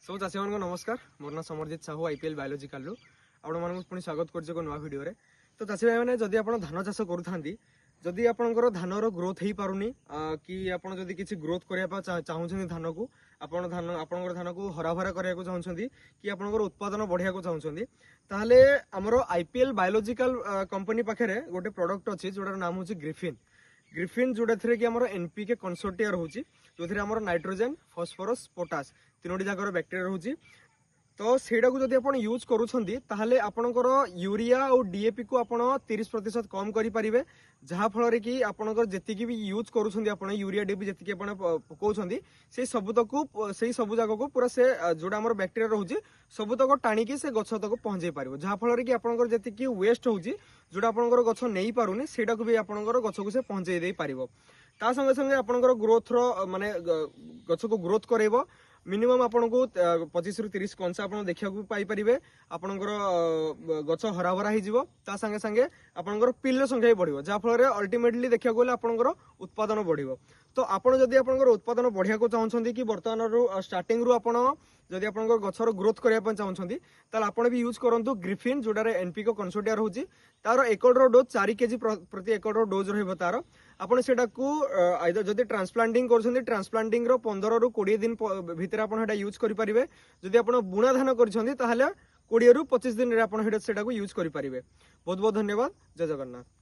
सब चाषी मान नमस्कार। मोर ना समरजित साहू आईपीएल बायोलॉजिकल आपण पुणी स्वागत कर नुआ भिडियो तो चाषी भाई मैंने जदि आप धान चाष करूँ जदि आपंकर धानर ग्रोथ हो पारुनी कि आप किसी ग्रोथ करने चाहूँ धान को आपंकर धान को हराभरा करने चाहूँगी कि आपंकर उत्पादन बढ़िया चाहूँगी ताहले आमर आईपीएल बायोलॉजिकल कंपनी पाखे गोटे प्रोडक्ट अच्छी जोटार नाम हूँ ग्रिफिन ग्रिफिन जोटा थी कि आमर एनपीके कनसोर्टिया रोचे जो थी आमर नाइट्रोजेन फॉस्फोरस पोटास तीनोटी जाकर बैक्टेरिया रोचे तो सेटा को जब आप यूज करूँ आपणकर यूरिया और डीएपी को आप 30% कम करें जहाँफल कि आपणकर जी भी यूज करूँ यूरिया डीएपी जी पकाउं से सबुतक से सब जाक को पूरा से जोड़ा आम बैक्टेरिया रोचे सबुतक टाणिकी से गछ तक पहुँचे पार जहाँफल कि आपंकर जी वेस्ट हो जोटा आपंकर गछ नहीं पारुनी सेटा को भी आपंकर गछ को से पहुँचे दे पार ता संगे संगे आपंकर ग्रोथ माने गछ को ग्रोथ करेब मिनिमम आपन को 25 रु 30 कंसा आप देखा पाइपर आपंकर गछ हराभरा हो संगे संगे आपंकर पिल्ल संख्या भी बढ़ जहाँफल अल्टीमेटली देखा गले आपंकर उत्पादन बढ़ तो आपड़ जदि आपंकर उत्पादन बढ़िया को चाहते कि बर्तमान स्टार्टिंग रू जदि आप गचर ग्रोथ करने चाहते आपड़ भी यूज करूँ ग्रिफिन जोटार एनपीके कनसोर्टिया रोचे तार एकड़ डोज 4 केजी प्रति एकड़ डोज रही आपड़ से जदि ट्रांसप्लांटिंग कर ट्रांसप्लांटिंग 15 रु 20 दिन भितर आप यूज करेंगे जदि आप बुणा धान कर 20 रु 25 दिन में आप यूज करेंगे। बहुत बहुत धन्यवाद। जय जगन्नाथ।